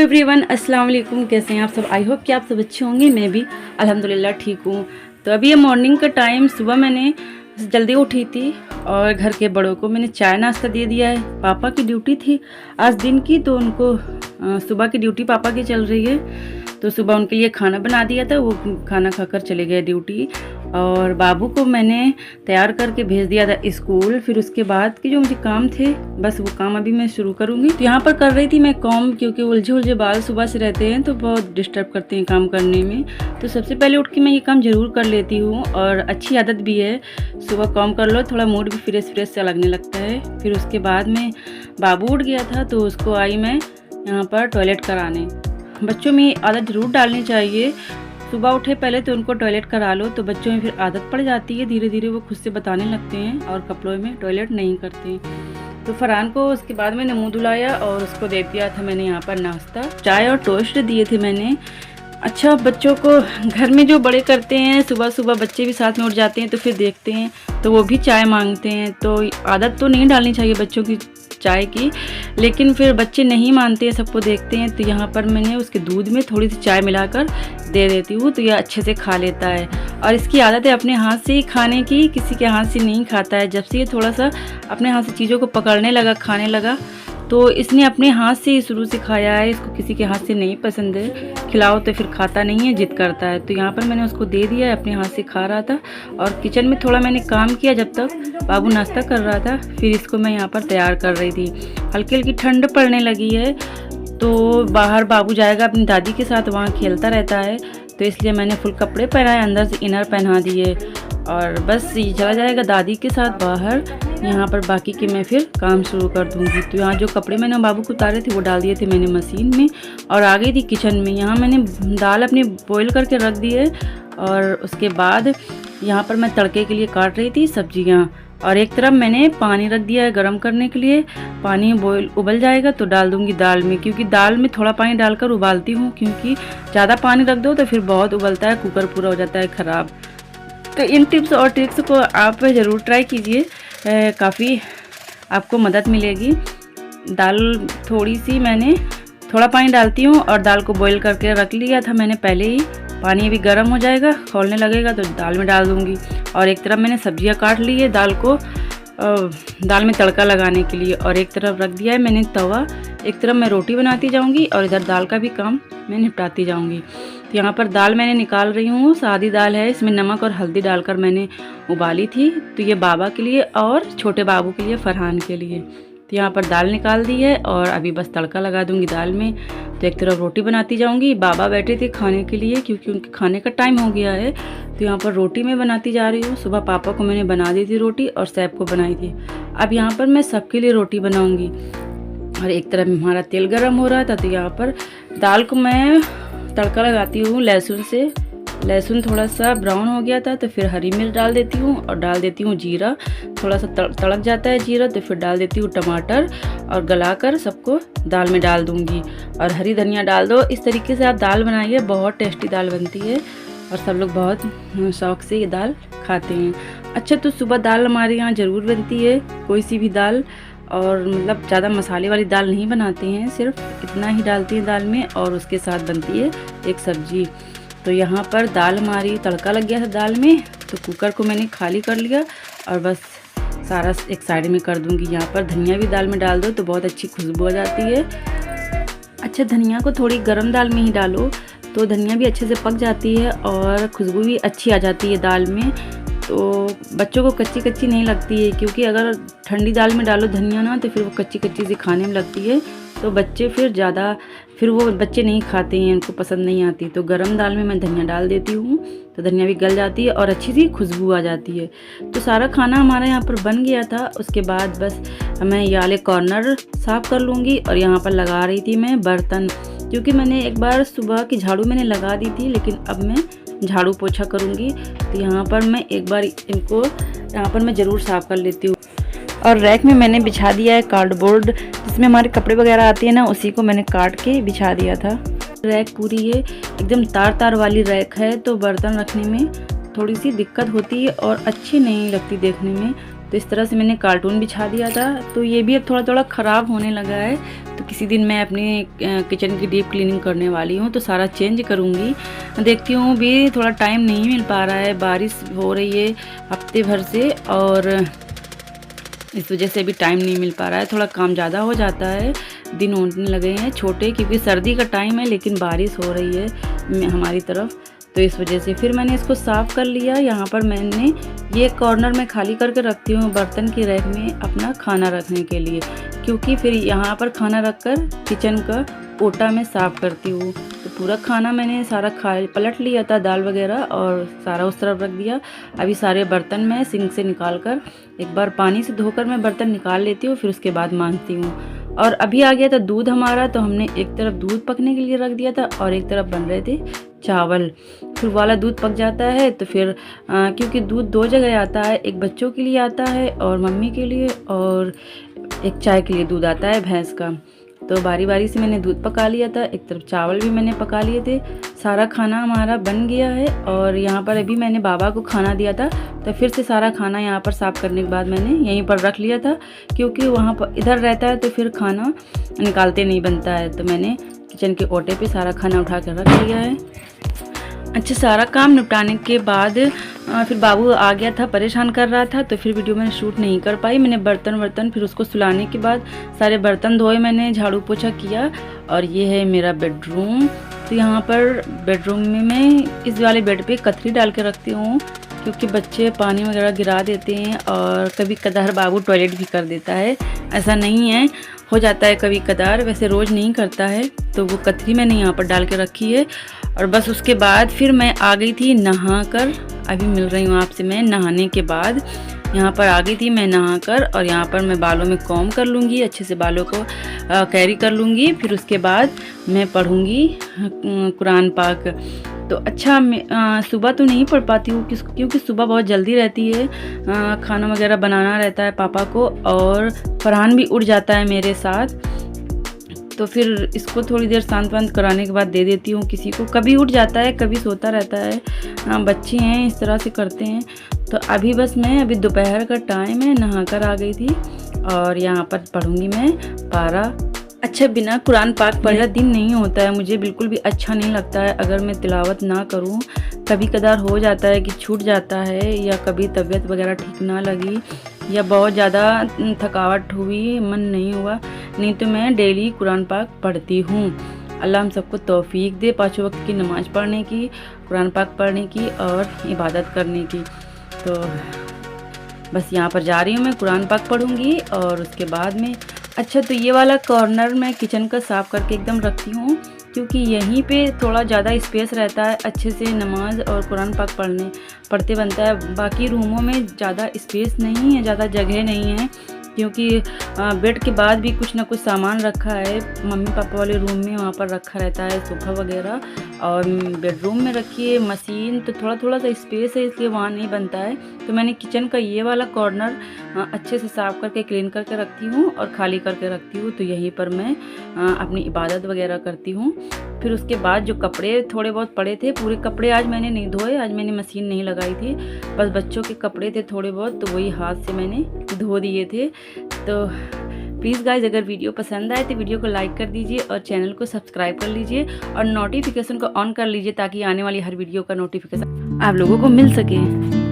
Everyone, अस्सलाम वालेकुम। कैसे हैं आप सब? आई होप कि आप सब अच्छे होंगे। मैं भी अल्हम्दुलिल्लाह ठीक हूँ। तो अभी ये मॉर्निंग का टाइम, सुबह मैंने जल्दी उठी थी और घर के बड़ों को मैंने चाय नाश्ता दे दिया है। पापा की ड्यूटी थी आज दिन की, तो उनको सुबह की ड्यूटी पापा की चल रही है, तो सुबह उनके लिए खाना बना दिया था। वो खाना खाकर चले गए ड्यूटी। और बाबू को मैंने तैयार करके भेज दिया था स्कूल। फिर उसके बाद के जो मुझे काम थे, बस वो काम अभी मैं शुरू करूँगी। तो यहाँ पर कर रही थी मैं कॉम्ब, क्योंकि उलझे बाल सुबह से रहते हैं तो बहुत डिस्टर्ब करते हैं काम करने में। तो सबसे पहले उठ के मैं ये काम ज़रूर कर लेती हूँ और अच्छी आदत भी है। सुबह कॉम्ब कर लो, थोड़ा मूड भी फ्रेश सा लगने लगता है। फिर उसके बाद में बाबू उठ गया था तो उसको आई मैं यहाँ पर टॉयलेट कराने। बच्चों में आदत ज़रूर डालनी चाहिए। सुबह उठे पहले तो उनको टॉयलेट करा लो, तो बच्चों में फिर आदत पड़ जाती है। धीरे धीरे वो खुद से बताने लगते हैं और कपड़ों में टॉयलेट नहीं करते। तो फरहान को उसके बाद मैंने मुंह धुलाया और उसको दे दिया था मैंने यहाँ पर नाश्ता। चाय और टोस्ट दिए थे मैंने। अच्छा, बच्चों को घर में जो बड़े करते हैं, सुबह सुबह बच्चे भी साथ में उठ जाते हैं तो फिर देखते हैं तो वो भी चाय मांगते हैं। तो आदत तो नहीं डालनी चाहिए बच्चों की चाय की, लेकिन फिर बच्चे नहीं मानते हैं, सबको देखते हैं। तो यहाँ पर मैंने उसके दूध में थोड़ी सी चाय मिलाकर दे देती हूँ, तो यह अच्छे से खा लेता है। और इसकी आदत है अपने हाथ से ही खाने की, किसी के हाथ से नहीं खाता है। जब से ये थोड़ा सा अपने हाथ से चीज़ों को पकड़ने लगा, खाने लगा, तो इसने अपने हाथ से ही शुरू से खाया है। इसको किसी के हाथ से नहीं पसंद है। खिलाओ तो फिर खाता नहीं है, जिद करता है। तो यहाँ पर मैंने उसको दे दिया है, अपने हाथ से खा रहा था। और किचन में थोड़ा मैंने काम किया जब तक बाबू नाश्ता कर रहा था। फिर इसको मैं यहाँ पर तैयार कर रही थी। हल्की हल्की ठंड पड़ने लगी है, तो बाहर बाबू जाएगा अपनी दादी के साथ, वहाँ खेलता रहता है। तो इसलिए मैंने फुल कपड़े पहनाए, अंदर से इनर पहना दिए और बस ये चला जाएगा दादी के साथ बाहर। यहाँ पर बाकी के मैं फिर काम शुरू कर दूँगी। तो यहाँ जो कपड़े मैंने बाबू को उतारे थे वो डाल दिए थे मैंने मशीन में और आ गई थी किचन में। यहाँ मैंने दाल अपनी बॉईल करके रख दी है और उसके बाद यहाँ पर मैं तड़के के लिए काट रही थी सब्जियाँ। और एक तरफ मैंने पानी रख दिया है गर्म करने के लिए। पानी बॉईल उबल जाएगा तो डाल दूँगी दाल में, क्योंकि दाल में थोड़ा पानी डालकर उबालती हूँ, क्योंकि ज़्यादा पानी रख दो तो फिर बहुत उबलता है, कुकर पूरा हो जाता है ख़राब। तो इन टिप्स और ट्रिक्स को आप ज़रूर ट्राई कीजिए, काफ़ी आपको मदद मिलेगी। दाल थोड़ी सी मैंने थोड़ा पानी डालती हूँ और दाल को बॉईल करके रख लिया था मैंने पहले ही। पानी अभी गर्म हो जाएगा, खौलने लगेगा तो दाल में डाल दूँगी। और एक तरफ मैंने सब्जियाँ काट ली है दाल को दाल में तड़का लगाने के लिए, और एक तरफ रख दिया है मैंने तवा। एक तरफ मैं रोटी बनाती जाऊँगी और इधर दाल का भी काम मैं निपटाती जाऊँगी। तो यहाँ पर दाल मैंने निकाल रही हूँ, सादी दाल है, इसमें नमक और हल्दी डालकर मैंने उबाली थी। तो ये बाबा के लिए और छोटे बाबू के लिए, फरहान के लिए। तो यहाँ पर दाल निकाल दी है और अभी बस तड़का लगा दूँगी दाल में। तो एक तरफ रोटी बनाती जाऊँगी। बाबा बैठे थे खाने के लिए, क्योंकि उनके खाने का टाइम हो गया है। तो यहाँ पर रोटी मैं बनाती जा रही हूँ। सुबह पापा को मैंने बना दी थी रोटी और सैफ को बनाई थी। अब यहाँ पर मैं सबके लिए रोटी बनाऊँगी। और एक तरफ हमारा तेल गर्म हो रहा था, तो यहाँ पर दाल को मैं तड़का लगाती हूँ लहसुन से। लहसुन थोड़ा सा ब्राउन हो गया था तो फिर हरी मिर्च डाल देती हूँ और डाल देती हूँ जीरा। थोड़ा सा तड़क जाता है जीरा तो फिर डाल देती हूँ टमाटर और गलाकर सबको दाल में डाल दूँगी। और हरी धनिया डाल दो। इस तरीके से आप दाल बनाइए, बहुत टेस्टी दाल बनती है और सब लोग बहुत शौक़ से ये दाल खाते हैं। अच्छा, तो सुबह दाल हमारे यहाँ ज़रूर बनती है, कोई सी भी दाल। और मतलब ज़्यादा मसाले वाली दाल नहीं बनाते हैं, सिर्फ इतना ही डालती हैं दाल में और उसके साथ बनती है एक सब्जी। तो यहाँ पर दाल हमारी तड़का लग गया था दाल में, तो कुकर को मैंने खाली कर लिया और बस सारा एक साइड में कर दूँगी। यहाँ पर धनिया भी दाल में डाल दो तो बहुत अच्छी खुशबू आ जाती है। अच्छा, धनिया को थोड़ी गर्म दाल में ही डालो तो धनिया भी अच्छे से पक जाती है और खुशबू भी अच्छी आ जाती है दाल में। तो बच्चों को कच्ची कच्ची नहीं लगती है, क्योंकि अगर ठंडी दाल में डालो धनिया ना तो फिर वो कच्ची कच्ची सी खाने में लगती है। तो बच्चे फिर वो बच्चे नहीं खाते हैं, उनको पसंद नहीं आती। तो गरम दाल में मैं धनिया डाल देती हूँ तो धनिया भी गल जाती है और अच्छी सी खुशबू आ जाती है। तो सारा खाना हमारा यहाँ पर बन गया था। उसके बाद बस मैं ये वाले कॉर्नर साफ़ कर लूँगी और यहाँ पर लगा रही थी मैं बर्तन, क्योंकि मैंने एक बार सुबह की झाड़ू मैंने लगा दी थी, लेकिन अब मैं झाड़ू पोछा करूँगी। तो यहाँ पर मैं एक बार इनको यहाँ पर मैं ज़रूर साफ़ कर लेती हूँ। और रैक में मैंने बिछा दिया है कार्डबोर्ड, जिसमें हमारे कपड़े वगैरह आते हैं ना, उसी को मैंने काट के बिछा दिया था। रैक पूरी ये एकदम तार वाली रैक है, तो बर्तन रखने में थोड़ी सी दिक्कत होती है और अच्छी नहीं लगती देखने में। तो इस तरह से मैंने कार्टून बिछा दिया था। तो ये भी अब थोड़ा थोड़ा ख़राब होने लगा है। तो किसी दिन मैं अपनी किचन की डीप क्लीनिंग करने वाली हूँ, तो सारा चेंज करूँगी। देखती हूँ भी थोड़ा टाइम नहीं मिल पा रहा है, बारिश हो रही है हफ्ते भर से और इस वजह से भी टाइम नहीं मिल पा रहा है। थोड़ा काम ज़्यादा हो जाता है, दिन होने लगे हैं छोटे, क्योंकि सर्दी का टाइम है लेकिन बारिश हो रही है हमारी तरफ। तो इस वजह से फिर मैंने इसको साफ़ कर लिया। यहाँ पर मैंने ये कॉर्नर में खाली करके रखती हूँ बर्तन की रैक में अपना खाना रखने के लिए, क्योंकि फिर यहाँ पर खाना रखकर किचन का ओटा में साफ़ करती हूँ। तो पूरा खाना मैंने सारा पलट लिया था, दाल वगैरह और सारा उस तरफ रख दिया। अभी सारे बर्तन मैं सिंक से निकाल कर एक बार पानी से धोकर मैं बर्तन निकाल लेती हूँ, फिर उसके बाद मांजती हूँ। और अभी आ गया था दूध हमारा, तो हमने एक तरफ दूध पकने के लिए रख दिया था और एक तरफ बन रहे थे चावल। फिर वाला दूध पक जाता है तो फिर क्योंकि दूध 2 जगह आता है, एक बच्चों के लिए आता है और मम्मी के लिए, और एक चाय के लिए दूध आता है भैंस का। तो बारी बारी से मैंने दूध पका लिया था, एक तरफ चावल भी मैंने पका लिए थे। सारा खाना हमारा बन गया है और यहाँ पर अभी मैंने बाबा को खाना दिया था, तो फिर से सारा खाना यहाँ पर साफ़ करने के बाद मैंने यहीं पर रख लिया था, क्योंकि वहाँ पर इधर रहता है तो फिर खाना निकालते नहीं बनता है। तो मैंने किचन के ओटे पे सारा खाना उठा कर रख लिया है। अच्छा, सारा काम निपटाने के बाद फिर बाबू आ गया था, परेशान कर रहा था, तो फिर वीडियो मैंने शूट नहीं कर पाई। मैंने बर्तन फिर उसको सुलाने के बाद सारे बर्तन धोए, मैंने झाड़ू पोछा किया। और ये है मेरा बेडरूम। तो यहाँ पर बेडरूम में मैं इस वाले बेड पे कतरी डाल के रखती हूँ, क्योंकि बच्चे पानी वगैरह गिरा देते हैं और कभी कदार बाबू टॉयलेट भी कर देता है। ऐसा नहीं है, हो जाता है कभी कदार, वैसे रोज़ नहीं करता है। तो वो कतरी मैंने यहाँ पर डाल के रखी है। और बस उसके बाद फिर मैं आ गई थी नहा कर। अभी मिल रही हूँ आपसे मैं नहाने के बाद। यहाँ पर आ गई थी मैं नहा कर, और यहाँ पर मैं बालों में कॉम्ब कर लूँगी, अच्छे से बालों को कैरी कर लूँगी। फिर उसके बाद मैं पढ़ूँगी कुरान पाक। तो अच्छा, सुबह तो नहीं पढ़ पाती हूँ क्योंकि सुबह बहुत जल्दी रहती है, खाना वगैरह बनाना रहता है पापा को, और फरहान भी उठ जाता है मेरे साथ। तो फिर इसको थोड़ी देर शांत वांत कराने के बाद दे देती हूँ किसी को। कभी उठ जाता है, कभी सोता रहता है, बच्चे हैं इस तरह से करते हैं। तो अभी बस अभी दोपहर का टाइम है, नहा कर आ गई थी और यहाँ पर पढ़ूँगी मैं पारा। अच्छा, बिना कुरान पाक पढ़े दिन नहीं होता है, मुझे बिल्कुल भी अच्छा नहीं लगता है अगर मैं तिलावत ना करूं। कभी कदार हो जाता है कि छूट जाता है, या कभी तबीयत वगैरह ठीक ना लगी, या बहुत ज़्यादा थकावट हुई, मन नहीं हुआ, नहीं तो मैं डेली कुरान पाक पढ़ती हूँ। अल्लाह हम सबको तौफीक दे 5 वक्त की नमाज़ पढ़ने की, कुरान पाक पढ़ने की और इबादत करने की। तो बस यहाँ पर जा रही हूँ, मैं कुरान पाक पढ़ूँगी और उसके बाद में। अच्छा, तो ये वाला कॉर्नर मैं किचन का साफ़ करके एकदम रखती हूँ, क्योंकि यहीं पे थोड़ा ज़्यादा स्पेस रहता है, अच्छे से नमाज और कुरान पाक पढ़ते बनता है। बाकी रूमों में ज़्यादा स्पेस नहीं है, ज़्यादा जगह नहीं है, क्योंकि बेड के बाद भी कुछ ना कुछ सामान रखा है मम्मी पापा वाले रूम में, वहाँ पर रखा रहता है सोफ़ा वगैरह, और बेडरूम में रखी है मशीन। तो थोड़ा थोड़ा सा स्पेस है, इसलिए वहाँ नहीं बनता है। तो मैंने किचन का ये वाला कॉर्नर अच्छे से साफ़ करके क्लीन करके रखती हूँ और खाली करके रखती हूँ। तो यहीं पर मैं अपनी इबादत वगैरह करती हूँ। फिर उसके बाद जो कपड़े थोड़े बहुत पड़े थे, पूरे कपड़े आज मैंने नहीं धोए, आज मैंने मशीन नहीं लगाई थी, बस बच्चों के कपड़े थे थोड़े बहुत, तो वही हाथ से मैंने धो दिए थे। तो प्लीज़ गाइज, अगर वीडियो पसंद आए तो वीडियो को लाइक कर दीजिए और चैनल को सब्सक्राइब कर लीजिए और नोटिफिकेशन को ऑन कर लीजिए, ताकि आने वाली हर वीडियो का नोटिफिकेशन आप लोगों को मिल सके।